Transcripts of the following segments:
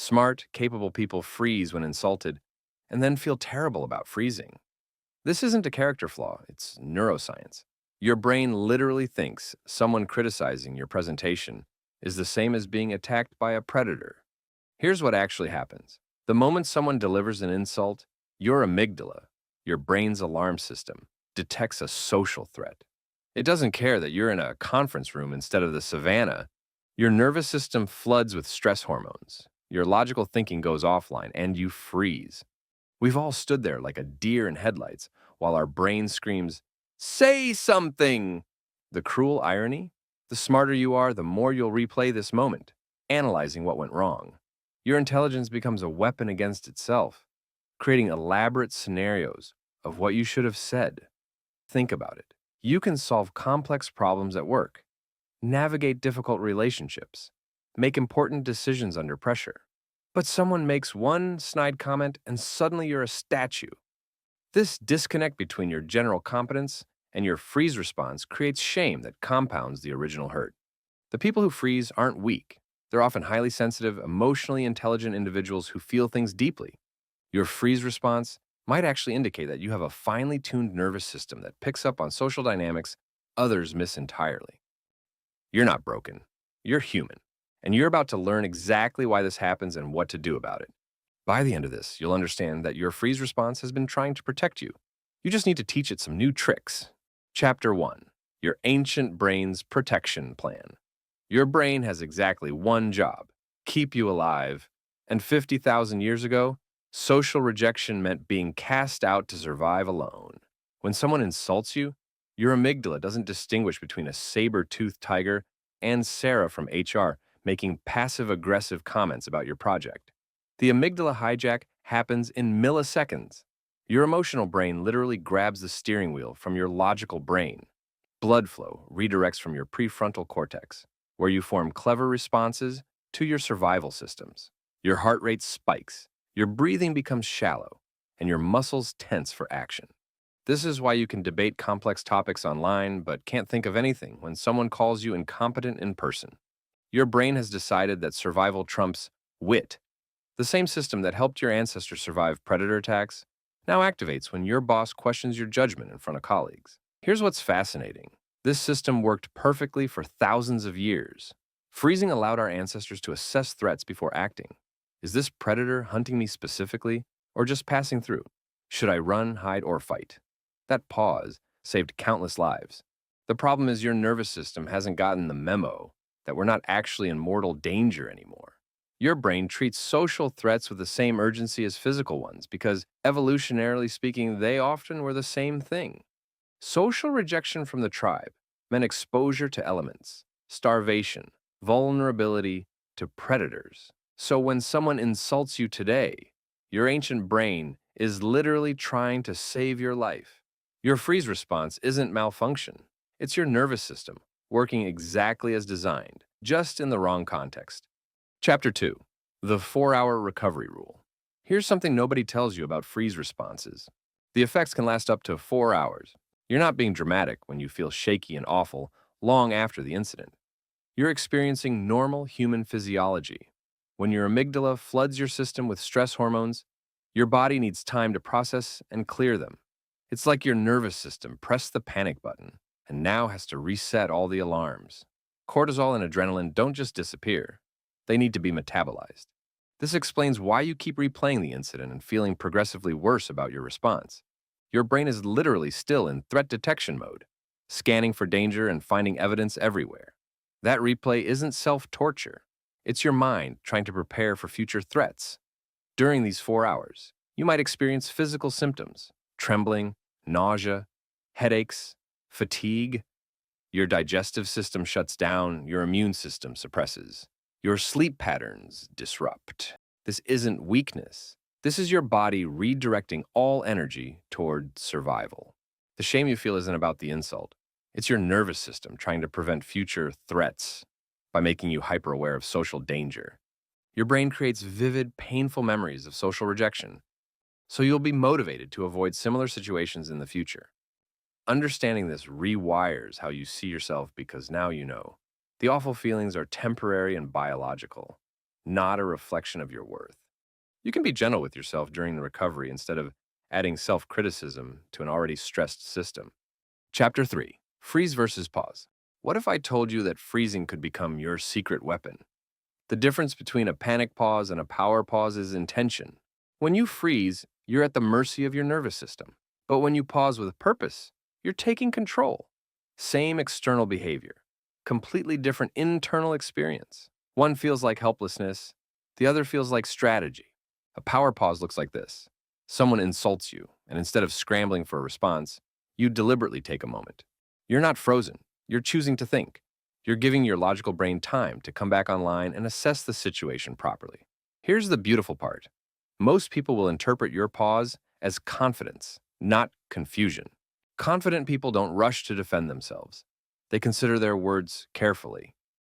Smart, capable people freeze when insulted and then feel terrible about freezing. This isn't a character flaw, it's neuroscience. Your brain literally thinks someone criticizing your presentation is the same as being attacked by a predator. Here's what actually happens. The moment someone delivers an insult, your amygdala, your brain's alarm system, detects a social threat. It doesn't care that you're in a conference room instead of the savannah. Your nervous system floods with stress hormones. Your logical thinking goes offline and you freeze. We've all stood there like a deer in headlights while our brain screams, "Say something!" The cruel irony? The smarter you are, the more you'll replay this moment, analyzing what went wrong. Your intelligence becomes a weapon against itself, creating elaborate scenarios of what you should have said. Think about it. You can solve complex problems at work, navigate difficult relationships, make important decisions under pressure. But someone makes one snide comment and suddenly you're a statue. This disconnect between your general competence and your freeze response creates shame that compounds the original hurt. The people who freeze aren't weak. They're often highly sensitive, emotionally intelligent individuals who feel things deeply. Your freeze response might actually indicate that you have a finely tuned nervous system that picks up on social dynamics others miss entirely. You're not broken. You're human. And you're about to learn exactly why this happens and what to do about it. By the end of this, you'll understand that your freeze response has been trying to protect you. You just need to teach it some new tricks. Chapter 1. Your Ancient Brain's Protection Plan. Your brain has exactly one job: keep you alive. And 50,000 years ago, social rejection meant being cast out to survive alone. When someone insults you, your amygdala doesn't distinguish between a saber-toothed tiger and Sarah from HR making passive-aggressive comments about your project. The amygdala hijack happens in milliseconds. Your emotional brain literally grabs the steering wheel from your logical brain. Blood flow redirects from your prefrontal cortex, where you form clever responses, to your survival systems. Your heart rate spikes, your breathing becomes shallow, and your muscles tense for action. This is why you can debate complex topics online but can't think of anything when someone calls you incompetent in person. Your brain has decided that survival trumps wit. The same system that helped your ancestors survive predator attacks now activates when your boss questions your judgment in front of colleagues. Here's what's fascinating. This system worked perfectly for thousands of years. Freezing allowed our ancestors to assess threats before acting. Is this predator hunting me specifically, or just passing through? Should I run, hide, or fight? That pause saved countless lives. The problem is your nervous system hasn't gotten the memo that we're not actually in mortal danger anymore. Your brain treats social threats with the same urgency as physical ones because, evolutionarily speaking, they often were the same thing. Social rejection from the tribe meant exposure to elements, starvation, vulnerability to predators. So when someone insults you today, your ancient brain is literally trying to save your life. Your freeze response isn't malfunction. It's your nervous system working exactly as designed, just in the wrong context. Chapter 2. The 4-Hour Recovery Rule. Here's something nobody tells you about freeze responses. The effects can last up to 4 hours. You're not being dramatic when you feel shaky and awful long after the incident. You're experiencing normal human physiology. When your amygdala floods your system with stress hormones, your body needs time to process and clear them. It's like your nervous system pressed the panic button and now has to reset all the alarms. Cortisol and adrenaline don't just disappear. They need to be metabolized. This explains why you keep replaying the incident and feeling progressively worse about your response. Your brain is literally still in threat detection mode, scanning for danger and finding evidence everywhere. That replay isn't self-torture. It's your mind trying to prepare for future threats. During these 4 hours, you might experience physical symptoms: trembling, nausea, headaches, fatigue. Your digestive system shuts down, your immune system suppresses. Your sleep patterns disrupt. This isn't weakness. This is your body redirecting all energy toward survival. The shame you feel isn't about the insult. It's your nervous system trying to prevent future threats by making you hyper-aware of social danger. Your brain creates vivid, painful memories of social rejection, so you'll be motivated to avoid similar situations in the future. Understanding this rewires how you see yourself because now you know. The awful feelings are temporary and biological. not a reflection of your worth. You can be gentle with yourself during the recovery instead of adding self-criticism to an already stressed system. Chapter 3. Freeze versus pause. What if I told you that freezing could become your secret weapon? The difference between a panic pause and a power pause is intention. When you freeze, you're at the mercy of your nervous system. But when you pause with purpose, you're taking control. Same external behavior, completely different internal experience. One feels like helplessness, the other feels like strategy. A power pause looks like this. Someone insults you, and instead of scrambling for a response, you deliberately take a moment. You're not frozen, you're choosing to think. You're giving your logical brain time to come back online and assess the situation properly. Here's the beautiful part. Most people will interpret your pause as confidence, not confusion. Confident people don't rush to defend themselves. They consider their words carefully.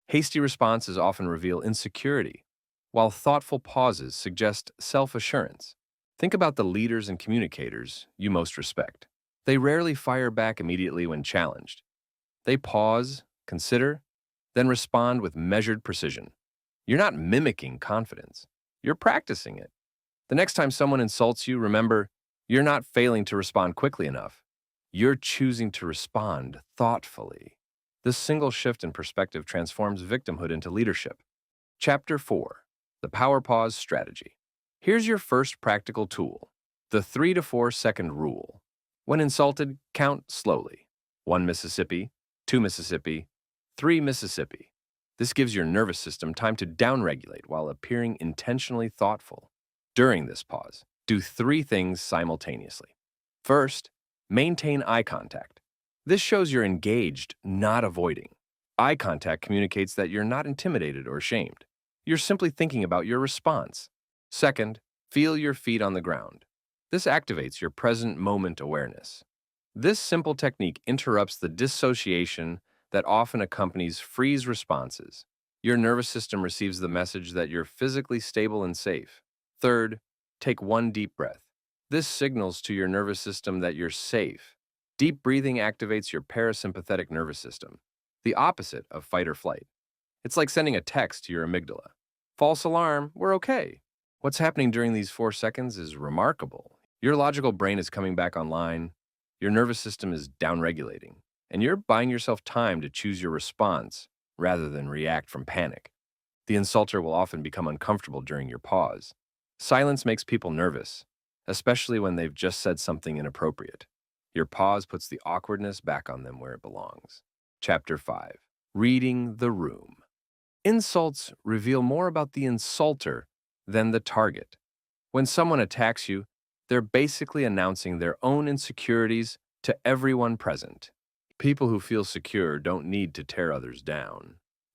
Hasty responses often reveal insecurity, while thoughtful pauses suggest self-assurance. Think about the leaders and communicators you most respect. They rarely fire back immediately when challenged. They pause, consider, then respond with measured precision. You're not mimicking confidence. You're practicing it. The next time someone insults you, remember, you're not failing to respond quickly enough. You're choosing to respond thoughtfully. This single shift in perspective transforms victimhood into leadership. Chapter 4. The Power Pause Strategy. Here's your first practical tool, the 3 to 4 second rule. When insulted, count slowly. 1 Mississippi, 2 Mississippi, 3 Mississippi. This gives your nervous system time to downregulate while appearing intentionally thoughtful. During this pause, do 3 things simultaneously. First, maintain eye contact. This shows you're engaged, not avoiding. Eye contact communicates that you're not intimidated or ashamed. You're simply thinking about your response. Second, feel your feet on the ground. This activates your present moment awareness. This simple technique interrupts the dissociation that often accompanies freeze responses. Your nervous system receives the message that you're physically stable and safe. Third, take 1 deep breath. This signals to your nervous system that you're safe. Deep breathing activates your parasympathetic nervous system, the opposite of fight or flight. It's like sending a text to your amygdala. False alarm, we're okay. What's happening during these 4 seconds is remarkable. Your logical brain is coming back online, your nervous system is downregulating, and you're buying yourself time to choose your response rather than react from panic. The insulter will often become uncomfortable during your pause. Silence makes people nervous, especially when they've just said something inappropriate. Your pause puts the awkwardness back on them where it belongs. Chapter 5. Reading the Room. Insults reveal more about the insulter than the target. When someone attacks you, they're basically announcing their own insecurities to everyone present. People who feel secure don't need to tear others down.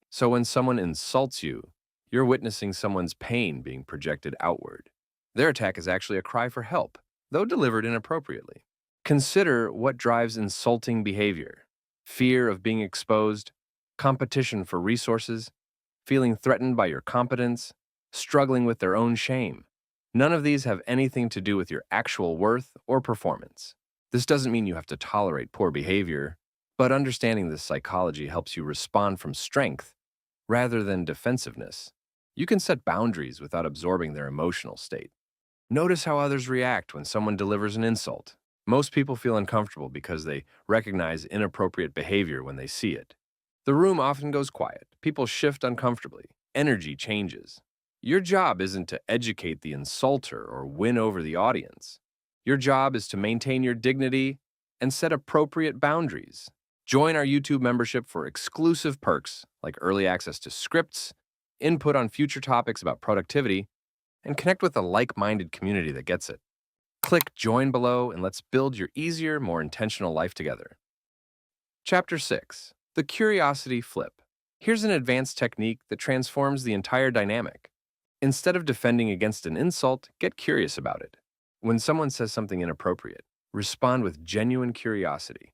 So when someone insults you, you're witnessing someone's pain being projected outward. Their attack is actually a cry for help, though delivered inappropriately. Consider what drives insulting behavior: fear of being exposed, competition for resources, feeling threatened by your competence, struggling with their own shame. None of these have anything to do with your actual worth or performance. This doesn't mean you have to tolerate poor behavior, but understanding this psychology helps you respond from strength rather than defensiveness. You can set boundaries without absorbing their emotional state. Notice how others react when someone delivers an insult. Most people feel uncomfortable because they recognize inappropriate behavior when they see it. The room often goes quiet. People shift uncomfortably. Energy changes. Your job isn't to educate the insulter or win over the audience. Your job is to maintain your dignity and set appropriate boundaries. Join our YouTube membership for exclusive perks like early access to scripts, input on future topics about productivity, and connect with a like-minded community that gets it. Click join below and let's build your easier, more intentional life together. Chapter 6. The Curiosity Flip. Here's an advanced technique that transforms the entire dynamic. Instead of defending against an insult, get curious about it. When someone says something inappropriate, respond with genuine curiosity.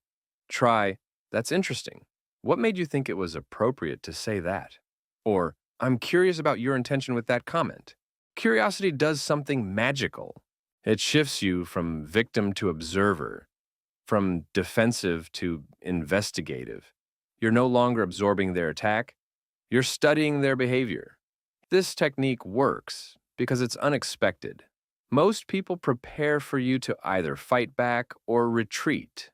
Try, "That's interesting. What made you think it was appropriate to say that?" Or, "I'm curious about your intention with that comment." Curiosity does something magical. It shifts you from victim to observer, from defensive to investigative. You're no longer absorbing their attack, you're studying their behavior. This technique works because it's unexpected. Most people prepare for you to either fight back or retreat.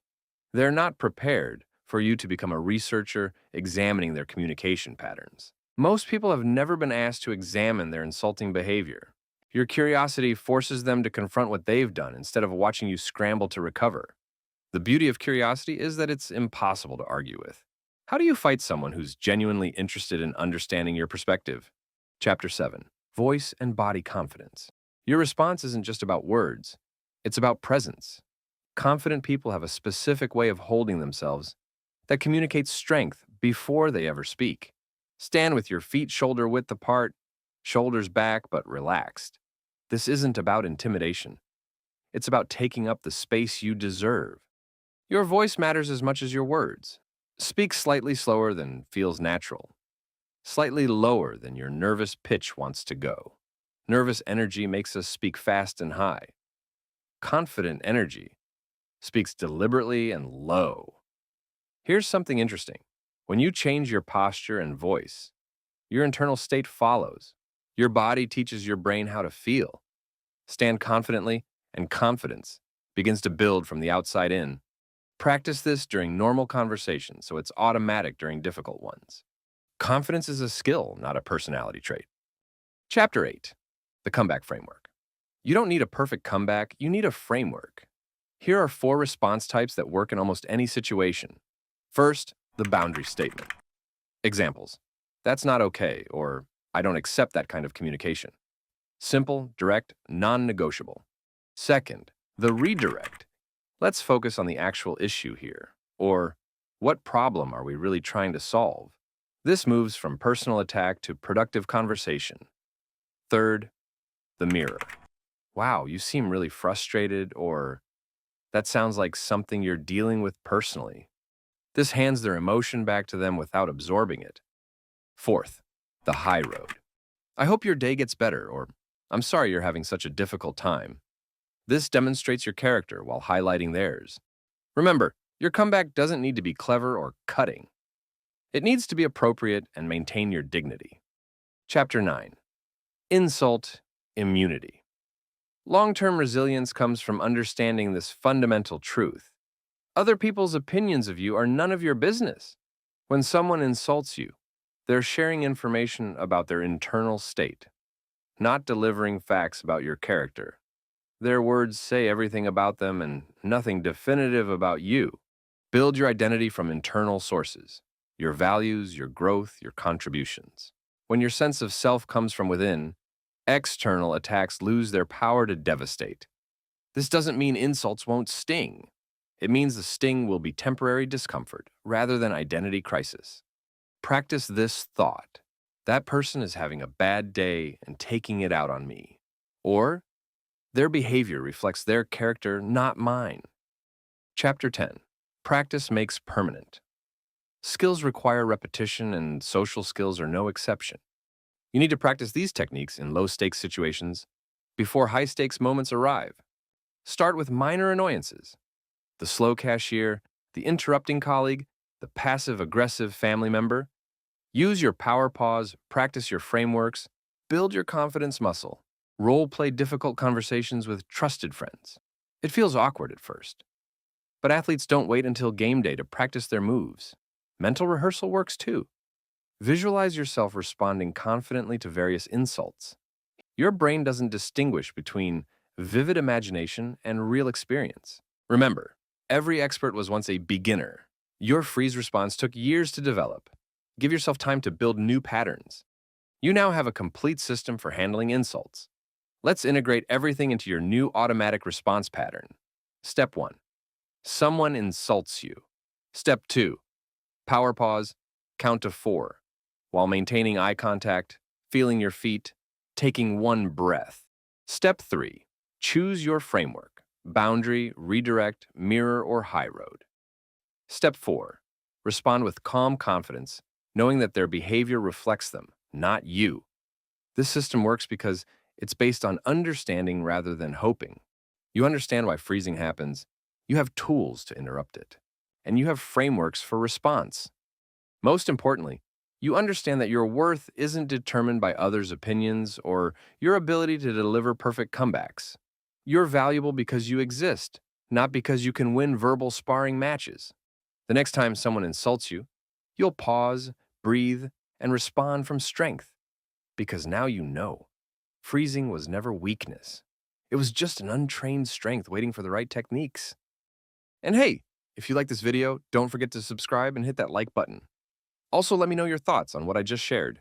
They're not prepared for you to become a researcher examining their communication patterns. Most people have never been asked to examine their insulting behavior. Your curiosity forces them to confront what they've done instead of watching you scramble to recover. The beauty of curiosity is that it's impossible to argue with. How do you fight someone who's genuinely interested in understanding your perspective? Chapter 7. Voice and Body Confidence. Your response isn't just about words, it's about presence. Confident people have a specific way of holding themselves that communicates strength before they ever speak. Stand with your feet shoulder width apart, shoulders back but relaxed. This isn't about intimidation. It's about taking up the space you deserve. Your voice matters as much as your words. Speak slightly slower than feels natural, slightly lower than your nervous pitch wants to go. Nervous energy makes us speak fast and high. Confident energy speaks deliberately and low. Here's something interesting. When you change your posture and voice, your internal state follows. Your body teaches your brain how to feel. Stand confidently, and confidence begins to build from the outside in. Practice this during normal conversations so it's automatic during difficult ones. Confidence is a skill, not a personality trait. Chapter 8. The Comeback Framework. You don't need a perfect comeback, you need a framework. Here are 4 response types that work in almost any situation. First, the boundary statement. Examples: that's not okay, or I don't accept that kind of communication. Simple, direct, non-negotiable. Second, the redirect. Let's focus on the actual issue here. Or, what problem are we really trying to solve? This moves from personal attack to productive conversation. Third, the mirror. Wow, you seem really frustrated, or that sounds like something you're dealing with personally. This hands their emotion back to them without absorbing it. Fourth, the high road. I hope your day gets better, or I'm sorry you're having such a difficult time. This demonstrates your character while highlighting theirs. Remember, your comeback doesn't need to be clever or cutting. It needs to be appropriate and maintain your dignity. Chapter 9. Insult immunity. Long-term resilience comes from understanding this fundamental truth. Other people's opinions of you are none of your business. When someone insults you, they're sharing information about their internal state, not delivering facts about your character. Their words say everything about them and nothing definitive about you. Build your identity from internal sources, your values, your growth, your contributions. When your sense of self comes from within, external attacks lose their power to devastate. This doesn't mean insults won't sting. It means the sting will be temporary discomfort rather than identity crisis. Practice this thought: that person is having a bad day and taking it out on me. Or, their behavior reflects their character, not mine. Chapter 10. Practice makes permanent. Skills require repetition, and social skills are no exception. You need to practice these techniques in low-stakes situations before high-stakes moments arrive. Start with minor annoyances: the slow cashier, the interrupting colleague, the passive-aggressive family member. Use your power pause, practice your frameworks, build your confidence muscle. Role-play difficult conversations with trusted friends. It feels awkward at first, but athletes don't wait until game day to practice their moves. Mental rehearsal works too. Visualize yourself responding confidently to various insults. Your brain doesn't distinguish between vivid imagination and real experience. Remember, every expert was once a beginner. Your freeze response took years to develop. Give yourself time to build new patterns. You now have a complete system for handling insults. Let's integrate everything into your new automatic response pattern. Step 1. Someone insults you. Step 2. Power pause, count to 4, while maintaining eye contact, feeling your feet, taking one breath. Step 3. Choose your framework: boundary, redirect, mirror, or high road. Step 4. Respond with calm confidence, knowing that their behavior reflects them, not you. This system works because it's based on understanding rather than hoping. You understand why freezing happens, you have tools to interrupt it, and you have frameworks for response. Most importantly, You understand that your worth isn't determined by others' opinions or your ability to deliver perfect comebacks. You're valuable because you exist, not because you can win verbal sparring matches. The next time someone insults you, you'll pause, breathe, and respond from strength, because now you know. Freezing was never weakness. It was just an untrained strength waiting for the right techniques. And hey, if you like this video, don't forget to subscribe and hit that like button. Also, let me know your thoughts on what I just shared.